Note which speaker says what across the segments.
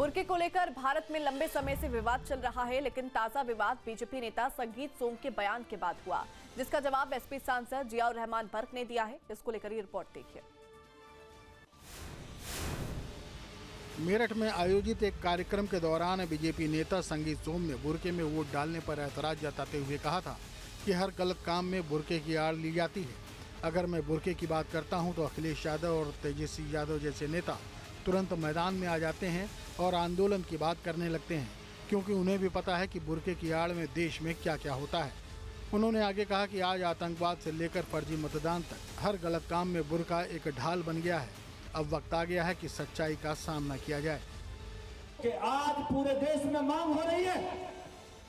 Speaker 1: Burke को लेकर भारत में लंबे समय से विवाद चल रहा है, लेकिन ताजा विवाद बीजेपी नेता संगीत सोम के बयान के बाद हुआ, जिसका जवाब एसपी सांसद जियाउर रहमान बर्क ने दिया है। इसको लेकर ये रिपोर्ट देखिए।
Speaker 2: मेरठ में आयोजित एक कार्यक्रम के दौरान बीजेपी नेता संगीत सोम ने बुर्के में वोट डालने पर ऐतराज जताते हुए कहा था कि हर गलत काम में बुर्के की आड़ ली जाती है। अगर मैं बुर्के की बात करता हूं तो अखिलेश यादव और तेजस्वी यादव जैसे नेता तुरंत मैदान में आ जाते हैं और आंदोलन की बात करने लगते हैं, क्योंकि उन्हें भी पता है कि बुर्के की आड़ में देश में क्या क्या होता है। उन्होंने आगे कहा कि आज आतंकवाद से लेकर फर्जी मतदान तक हर गलत काम में बुर्का एक ढाल बन गया है। अब वक्त आ गया है कि सच्चाई का सामना किया जाए।
Speaker 3: कि आज पूरे देश में मांग हो रही है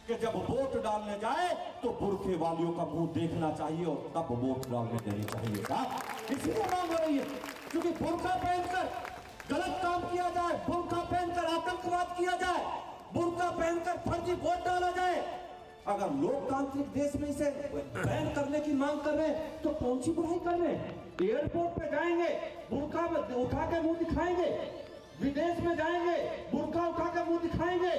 Speaker 3: कि जब वोट डालने जाए तो बुर्के वालियों का मुंह देखना चाहिए और तब वोट डालने देनी चाहिए। इसलिए मांग हो रही है क्योंकि बुर्का पहनकर गलत काम किया जाए, बुर्का पहनकर आतंकवाद किया जाए, बुर्का पहनकर फर्जी वोट डाला जाए। अगर लोकतांत्रिक देश में इसे बैन करने की मांग कर रहे हैं तो कौन सी बुराई कर रहे हैं। एयरपोर्ट पे जाएंगे बुर्का उठा के मुंह दिखाएंगे, विदेश में जाएंगे बुर्का उठा के मुंह दिखाएंगे,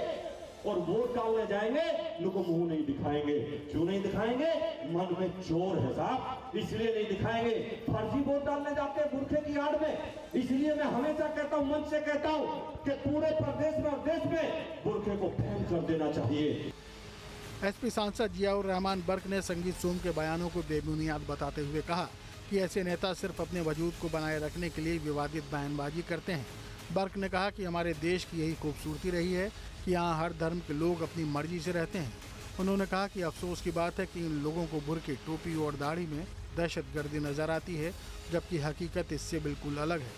Speaker 3: और वोट डालने जाएंगे लोगों को मुंह नहीं दिखाएंगे। क्यों नहीं दिखाएंगे? मन में चोर है साहब, इसलिए नहीं दिखाएंगे। फर्जी वोट डालने जाते हैं बुर्के की आड़ में। इसलिए मैं हमेशा कहता हूं, मंच से कहता हूं कि पूरे प्रदेश में और देश में बुर्के को बैन कर देना चाहिए।
Speaker 2: एसपी सांसद जियाउर रहमान बर्क ने संगीत सोम के बयानों को बेबुनियाद बताते हुए कहा कि ऐसे नेता सिर्फ अपने वजूद को बनाए रखने के लिए विवादित बयानबाजी करते हैं। बर्क ने कहा कि हमारे देश की यही खूबसूरती रही है कि यहाँ हर धर्म के लोग अपनी मर्जी से रहते हैं। उन्होंने कहा कि अफसोस की बात है कि इन लोगों को बुर्के, टोपी और दाढ़ी में दहशतगर्दी नजर आती है, जबकि हकीकत इससे बिल्कुल अलग है।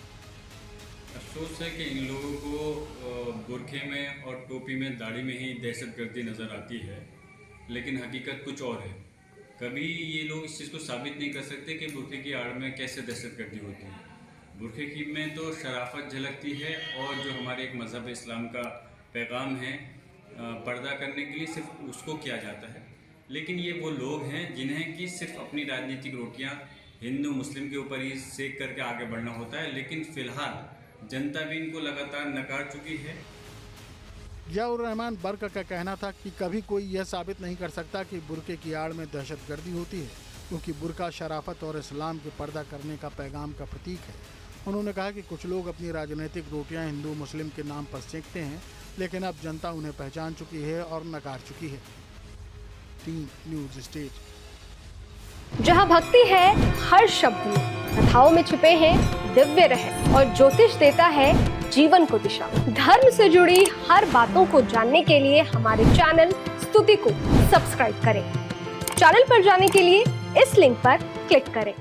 Speaker 4: अफसोस है कि इन लोगों को बुर्के में और टोपी में, दाढ़ी में ही दहशतगर्दी नज़र आती है, लेकिन हकीकत कुछ और है। कभी ये लोग इस चीज़ को साबित नहीं कर सकते कि बुर्के की आड़ में कैसे दहशतगर्दी होती है। बुर्के की में तो शराफत झलकती है, और जो हमारे एक मज़हब इस्लाम का पैगाम है पर्दा करने के लिए सिर्फ उसको किया जाता है। लेकिन ये वो लोग हैं जिन्हें कि सिर्फ अपनी राजनीतिक रोटियां हिंदू मुस्लिम के ऊपर ही सेक करके आगे बढ़ना होता है, लेकिन फिलहाल जनता भी इनको लगातार नकार चुकी है।
Speaker 2: जियाउर रहमान बर्क का कहना था कि कभी कोई यह साबित नहीं कर सकता कि बुर्के की आड़ में दहशतगर्दी होती है, क्योंकि बुर्का शराफत और इस्लाम के पर्दा करने का पैगाम का प्रतीक है। उन्होंने कहा कि कुछ लोग अपनी राजनीतिक रोटियां हिंदू मुस्लिम के नाम पर सेकते हैं, लेकिन अब जनता उन्हें पहचान चुकी है और नकार चुकी है। 3 न्यूज़ स्टेट।
Speaker 5: जहाँ भक्ति है हर शब्द में, कथाओं में छुपे हैं दिव्य रहस्य, और ज्योतिष देता है जीवन को दिशा। धर्म से जुड़ी हर बातों को जानने के लिए हमारे चैनल स्तुति को सब्सक्राइब करें। चैनल पर जाने के लिए इस लिंक पर क्लिक करें।